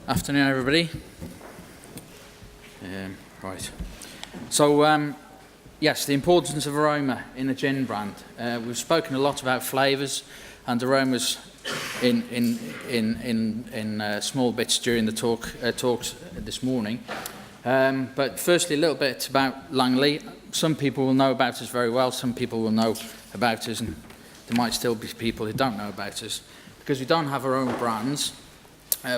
Afternoon, everybody. Right. So, yes, the importance of aroma in a gin brand. We've spoken a lot about flavours and aromas in small bits during the talks this morning. But firstly, a little bit about Langley. Some people will know about us very well. Some people will know about us, and there might still be people who don't know about us because we don't have our own brands.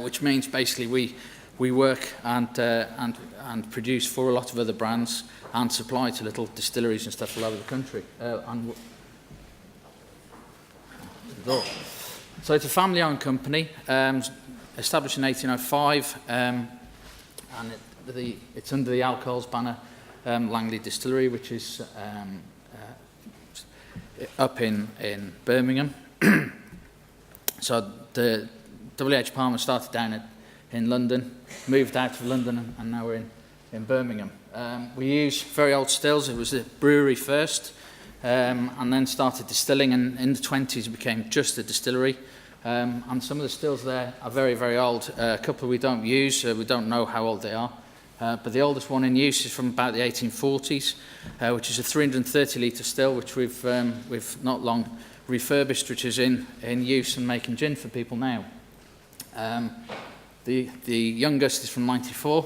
Which means basically we work and produce for a lot of other brands and supply to little distilleries and stuff all over the country. So it's a family-owned company, established in 1805, and it's under the alcohols banner, Langley Distillery, which is up in Birmingham. So the W.H. Palmer started down in London, moved out of London, and now we're in Birmingham. We use very old stills. It was a brewery first, and then started distilling, and in the 20s it became just a distillery. And some of the stills there are very, very old. A couple we don't use, we don't know how old they are. But the oldest one in use is from about the 1840s, which is a 330-litre still, which we've not long refurbished, which is in use and making gin for people now. The youngest is from 94,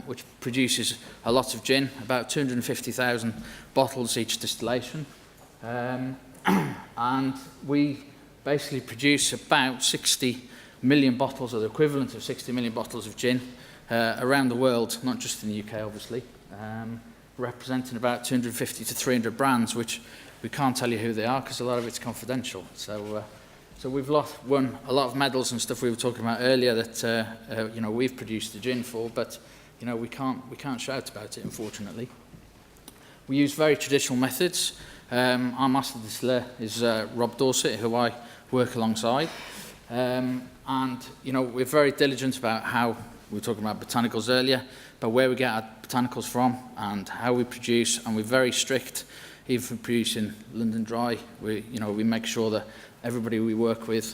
which produces a lot of gin, about 250,000 bottles each distillation. And we basically produce about 60 million bottles, or the equivalent of 60 million bottles of gin around the world, not just in the UK, obviously, representing about 250 to 300 brands, which we can't tell you who they are because a lot of it's confidential. So we've won a lot of medals and stuff we were talking about earlier that we've produced the gin for, but we can't shout about it, unfortunately. We use very traditional methods. Our master distiller is Rob Dorset, who I work alongside, and we're very diligent about how we were talking about botanicals earlier, but where we get our botanicals from and how we produce, and we're very strict. Even for producing London Dry, we make sure that everybody we work with,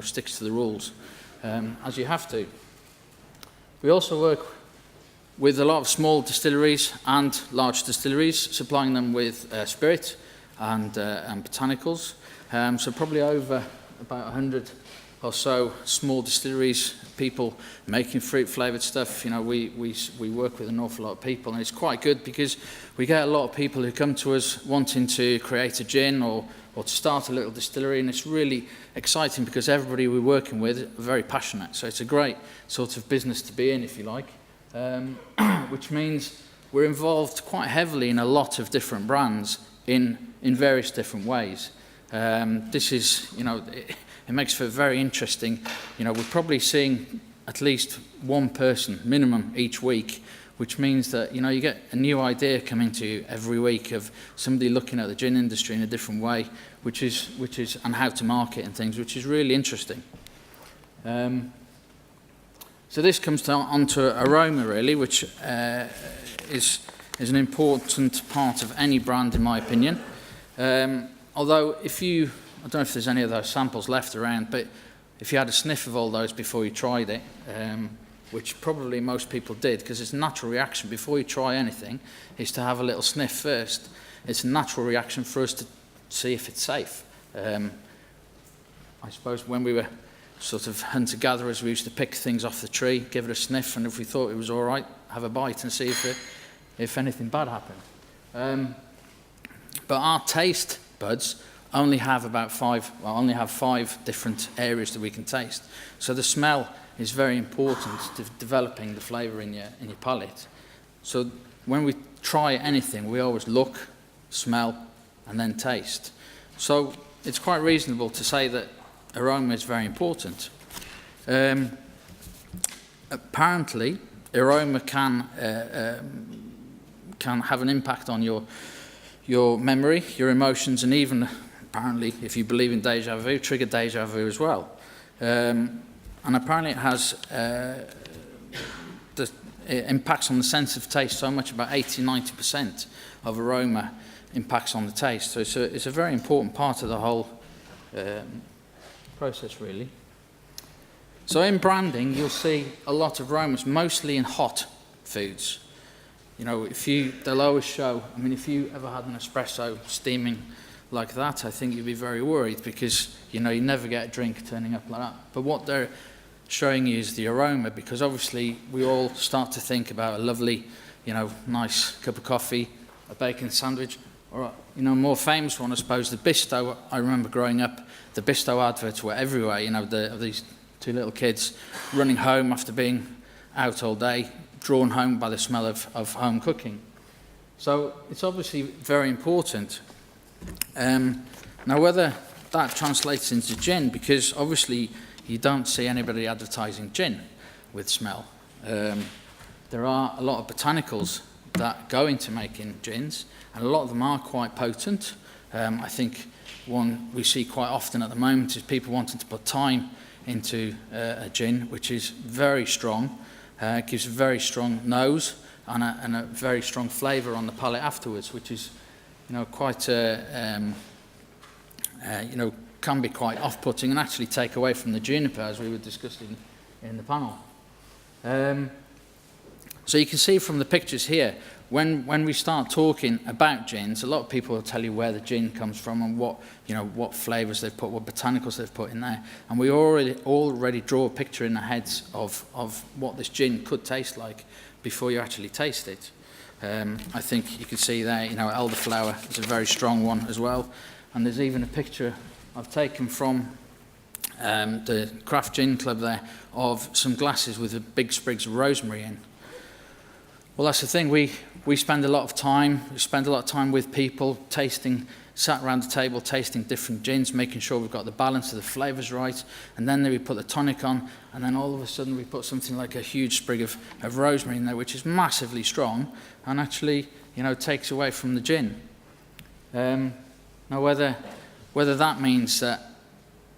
sticks to the rules, as you have to. We also work with a lot of small distilleries and large distilleries, supplying them with spirit and botanicals. So probably over about 100 or so small distilleries, people making fruit-flavoured stuff. We work with an awful lot of people, and it's quite good because we get a lot of people who come to us wanting to create a gin or to start a little distillery, and it's really exciting because everybody we're working with are very passionate. So it's a great sort of business to be in, if you like, which means we're involved quite heavily in a lot of different brands in various different ways. This is, it makes for very interesting. We're probably seeing at least one person minimum each week, which means that you get a new idea coming to you every week of somebody looking at the gin industry in a different way, which is and how to market and things, which is really interesting. So this comes onto Aroma, really, which is an important part of any brand, in my opinion. Although I don't know if there's any of those samples left around, but if you had a sniff of all those before you tried it, which probably most people did, because it's a natural reaction before you try anything, is to have a little sniff first. It's a natural reaction for us to see if it's safe. I suppose when we were sort of hunter-gatherers, we used to pick things off the tree, give it a sniff, and if we thought it was all right, have a bite and see if anything bad happened. But our taste buds only have five different areas that we can taste. So the smell is very important to developing the flavour in your palate. So when we try anything, we always look, smell, and then taste. So it's quite reasonable to say that aroma is very important. Apparently, aroma can have an impact on your memory, your emotions, and even, apparently, if you believe in deja vu, trigger deja vu as well. And apparently it has it impacts on the sense of taste so much, about 80-90% of aroma impacts on the taste. So it's a very important part of the whole process, really. So in branding, you'll see a lot of aromas, mostly in hot foods. You know, they'll always show, I mean, if you ever had an espresso steaming like that, I think you'd be very worried because, you know, you never get a drink turning up like that. But what they're showing you is the aroma, because obviously we all start to think about a lovely, you know, nice cup of coffee, a bacon sandwich, or, you know, a more famous one, I suppose, the Bisto. I remember growing up, the Bisto adverts were everywhere, you know, of these two little kids running home after being out all day, drawn home by the smell of home cooking. So it's obviously very important. Now, whether that translates into gin, because obviously you don't see anybody advertising gin with smell. There are a lot of botanicals that go into making gins, and a lot of them are quite potent. I think one we see quite often at the moment is people wanting to put thyme into a gin, which is very strong. Gives a very strong nose and a very strong flavour on the palate afterwards, which is, you know, quite you know, can be quite off-putting and actually take away from the juniper, as we were discussing in the panel. So you can see from the pictures here, when we start talking about gins, a lot of people will tell you where the gin comes from and what, you know, what flavours they've put, what botanicals they've put in there, and we already draw a picture in our heads of what this gin could taste like before you actually taste it. I think you can see there, you know, elderflower is a very strong one as well, and there's even a picture I've taken from the Craft Gin Club there of some glasses with a big sprigs of rosemary in. Well, that's the thing, we spend a lot of time with people, sat around the table, tasting different gins, making sure we've got the balance of the flavours right, and then we put the tonic on, and then all of a sudden we put something like a huge sprig of rosemary in there, which is massively strong, and actually, you know, takes away from the gin. Now, whether that means that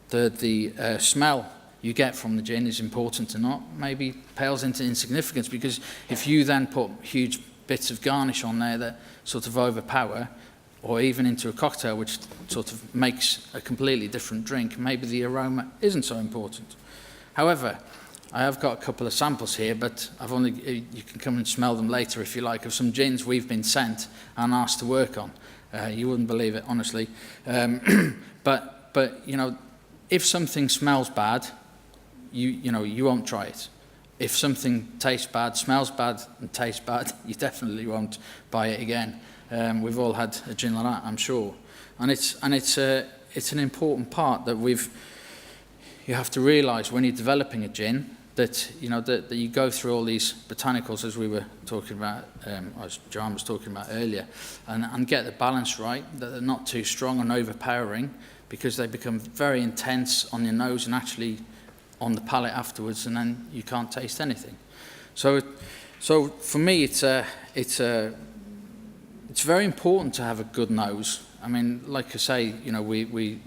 the smell you get from the gin is important or not, maybe pales into insignificance, because if you then put huge bits of garnish on there that sort of overpower, or even into a cocktail which sort of makes a completely different drink, maybe the aroma isn't so important. However, I have got a couple of samples here, but you can come and smell them later if you like, of some gins we've been sent and asked to work on. You wouldn't believe it, honestly. But you know, if something smells bad, you know, you won't try it. If something tastes bad, smells bad, and tastes bad, you definitely won't buy it again. We've all had a gin like that, I'm sure. And it's an important part that you have to realise when you're developing a gin, that, you know, that you go through all these botanicals, as we were talking about, as John was talking about earlier, and get the balance right, that they're not too strong and overpowering, because they become very intense on your nose and actually on the palate afterwards, and then you can't taste anything. So for me, it's very important to have a good nose. I mean, like I say, you know, we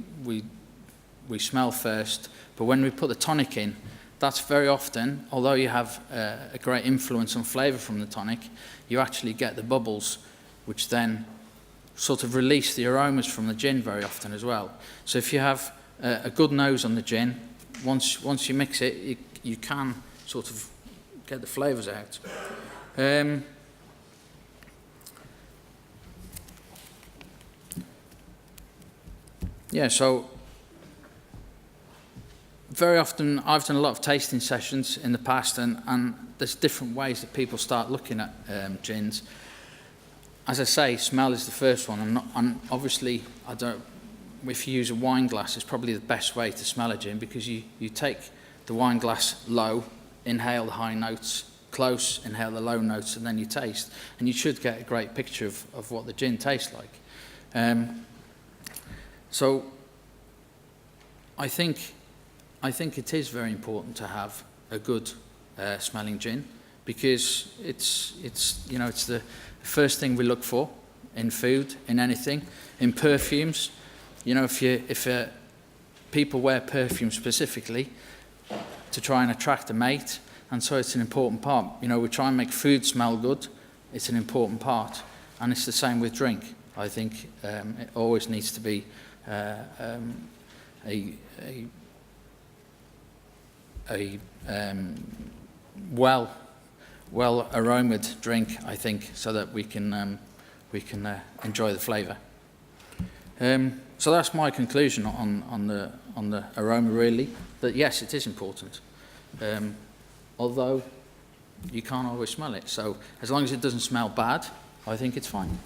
smell first, but when we put the tonic in, that's very often, although you have a great influence on flavour from the tonic, you actually get the bubbles, which then sort of release the aromas from the gin very often as well. So if you have a good nose on the gin, once you mix it, you can sort of get the flavours out. Yeah, so very often I've done a lot of tasting sessions in the past, and there's different ways that people start looking at gins. As I say, smell is the first one. And obviously, if you use a wine glass, it's probably the best way to smell a gin, because you take the wine glass low, inhale the high notes, close, inhale the low notes, and then you taste. And you should get a great picture of what the gin tastes like. So I think it is very important to have a good smelling gin, because it's you know, it's the first thing we look for in food, in anything, in perfumes. You know, if people wear perfume specifically to try and attract a mate, and so it's an important part. You know, we try and make food smell good. It's an important part, and it's the same with drink. I think it always needs to be well aromaed drink, I think, so that we can enjoy the flavour. So that's my conclusion on the aroma, really. That yes, it is important, although you can't always smell it. So as long as it doesn't smell bad, I think it's fine.